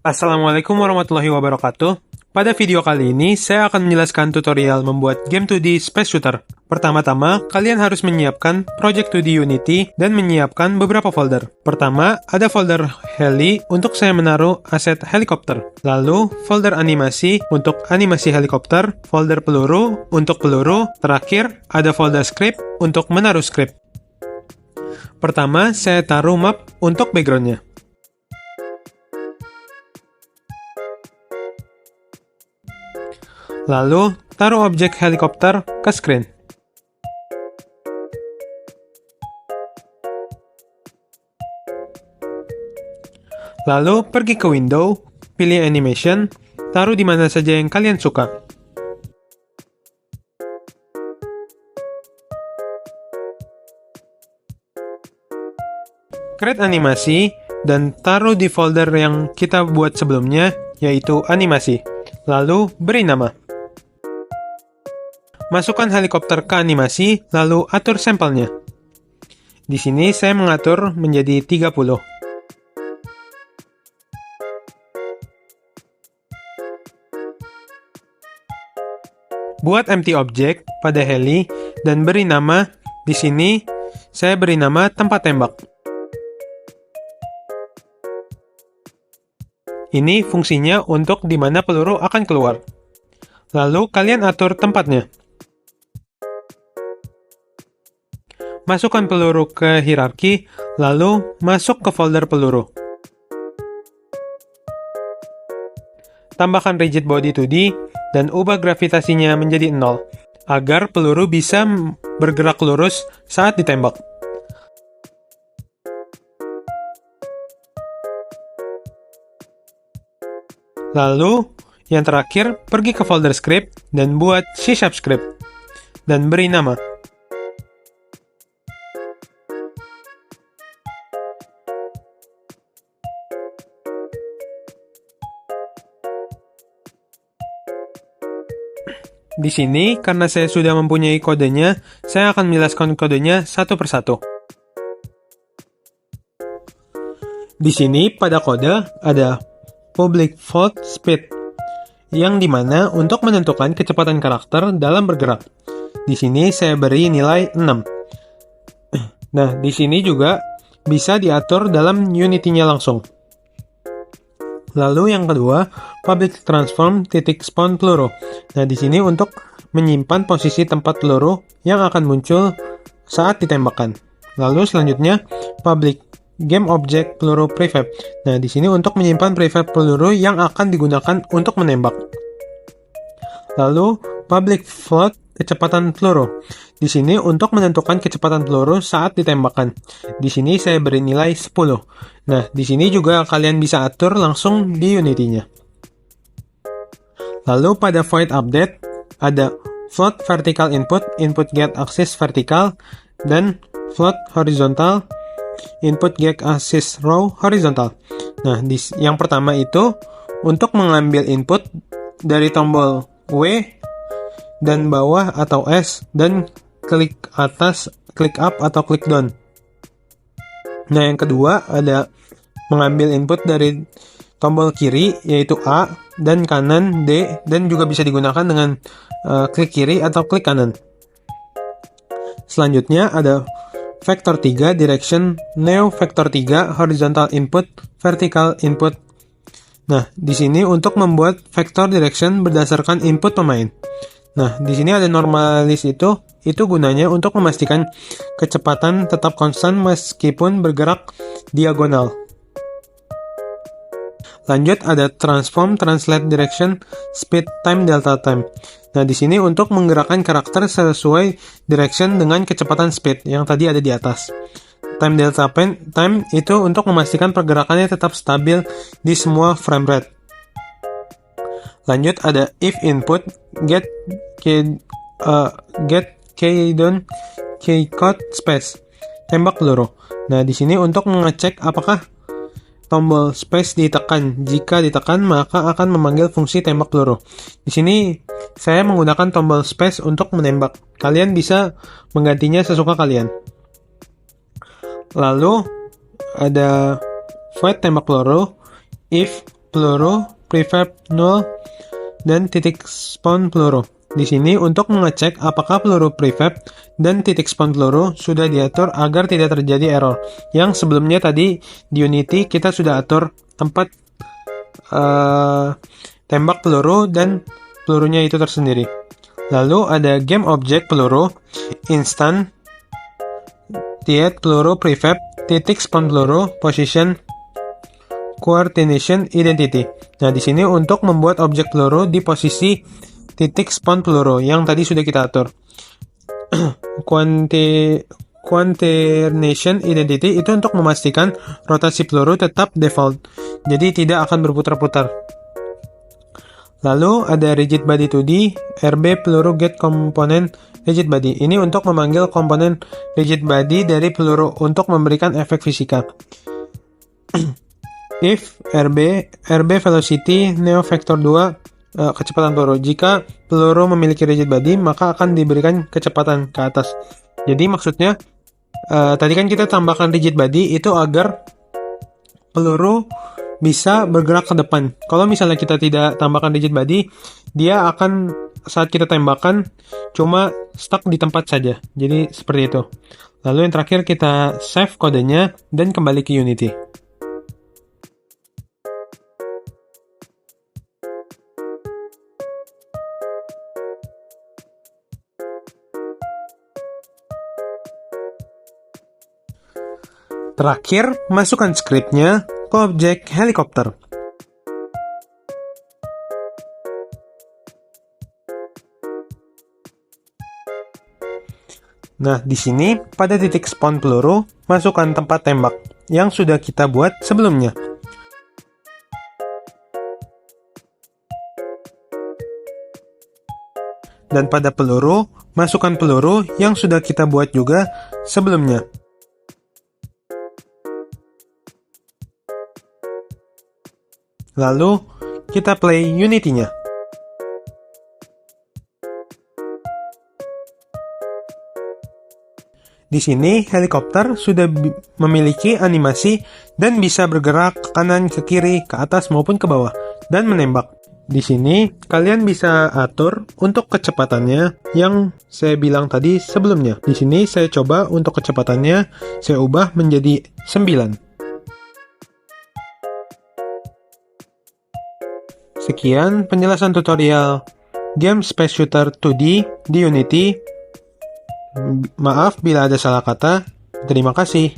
Assalamualaikum warahmatullahi wabarakatuh. Pada video kali ini, saya akan menjelaskan tutorial membuat game 2D Space Shooter. Pertama-tama, kalian harus menyiapkan Project 2D Unity dan menyiapkan beberapa folder. Pertama, ada folder heli untuk saya menaruh aset helikopter. Lalu, folder animasi untuk animasi helikopter, folder peluru untuk peluru. Terakhir, ada folder script untuk menaruh script. Pertama, saya taruh map untuk backgroundnya. Lalu, taruh objek helikopter ke screen. Lalu, pergi ke window, pilih animation, taruh di mana saja yang kalian suka. Create animasi, dan taruh di folder yang kita buat sebelumnya, yaitu animasi. Lalu, beri nama. Masukkan helikopter ke animasi, lalu atur sampelnya. Di sini saya mengatur menjadi 30. Buat empty object pada heli dan beri nama. Di sini saya beri nama tempat tembak. Ini fungsinya untuk di mana peluru akan keluar. Lalu kalian atur tempatnya. Masukkan peluru ke hierarki, lalu masuk ke folder peluru. Tambahkan rigid body 2D dan ubah gravitasinya menjadi 0, agar peluru bisa bergerak lurus saat ditembak. Lalu, yang terakhir, pergi ke folder script dan buat C# script, dan beri nama. Di sini, karena saya sudah mempunyai kodenya, saya akan menjelaskan kodenya satu persatu. Di sini, pada kode, ada public float speed, yang dimana untuk menentukan kecepatan karakter dalam bergerak. Di sini, saya beri nilai 6. Nah, di sini juga bisa diatur dalam Unity-nya langsung. Lalu yang kedua, public transform titik spawn peluru. Nah, di sini untuk menyimpan posisi tempat peluru yang akan muncul saat ditembakkan. Lalu selanjutnya, public game object peluru prefab. Nah, di sini untuk menyimpan prefab peluru yang akan digunakan untuk menembak. Lalu, public float kecepatan peluru. Di sini untuk menentukan kecepatan peluru saat ditembakkan. Di sini saya beri nilai 10. Nah, di sini juga kalian bisa atur langsung di Unity-nya. Lalu pada void update ada float vertical input, input get axis vertical, dan float horizontal, input get axis row horizontal. Nah, yang pertama itu untuk mengambil input dari tombol W dan bawah atau S dan klik atas, klik up atau klik down. Nah, yang kedua ada mengambil input dari tombol kiri yaitu A dan kanan D dan juga bisa digunakan dengan klik kiri atau klik kanan. Selanjutnya ada vector 3 direction neo vector 3 horizontal input vertical input. Nah, di sini untuk membuat vector direction berdasarkan input pemain. Nah, di sini ada normalis itu gunanya untuk memastikan kecepatan tetap konstan meskipun bergerak diagonal. Lanjut ada transform translate direction speed time delta time. Nah, di sini untuk menggerakkan karakter sesuai direction dengan kecepatan speed yang tadi ada di atas. Time delta time itu untuk memastikan pergerakannya tetap stabil di semua frame rate. Lanjut ada if input get keydon keycode space tembak peluru. Nah, di sini untuk mengecek apakah tombol space ditekan. Jika ditekan, maka akan memanggil fungsi tembak peluru. Di sini saya menggunakan tombol space untuk menembak. Kalian bisa menggantinya sesuka kalian. Lalu ada void tembak peluru if peluru, prefab null, dan titik spawn peluru. Di sini untuk mengecek apakah peluru prefab dan titik spawn peluru sudah diatur agar tidak terjadi error. Yang sebelumnya tadi di Unity kita sudah atur tempat tembak peluru dan pelurunya itu tersendiri. Lalu ada game object peluru, instant, tiet peluru prefab, titik spawn peluru, position, coordination, identity. Nah, di sini untuk membuat objek peluru di posisi titik spawn peluru yang tadi sudah kita atur. Coordination identity itu untuk memastikan rotasi peluru tetap default, jadi tidak akan berputar-putar. Lalu ada rigid body 2D, RB peluru get component rigid body. Ini untuk memanggil komponen rigid body dari peluru untuk memberikan efek fisika. If RB velocity neo vector 2 kecepatan peluru. Jika peluru memiliki rigid body, maka akan diberikan kecepatan ke atas. Jadi maksudnya tadi kan kita tambahkan rigid body itu agar peluru bisa bergerak ke depan. Kalau misalnya kita tidak tambahkan rigid body, dia akan saat kita tembakan cuma stuck di tempat saja. Jadi seperti itu. Lalu yang terakhir kita save kodenya dan kembali ke Unity. Terakhir, masukkan scriptnya ke objek helikopter. Nah, di sini pada titik spawn peluru, masukkan tempat tembak yang sudah kita buat sebelumnya. Dan pada peluru, masukkan peluru yang sudah kita buat juga sebelumnya. Lalu, kita play Unity-nya. Di sini, helikopter sudah memiliki animasi dan bisa bergerak ke kanan, ke kiri, ke atas maupun ke bawah, dan menembak. Di sini, kalian bisa atur untuk kecepatannya yang saya bilang tadi sebelumnya. Di sini, saya coba untuk kecepatannya, saya ubah menjadi 9. Sekian penjelasan tutorial game Space Shooter 2D di Unity. Maaf bila ada salah kata. Terima kasih.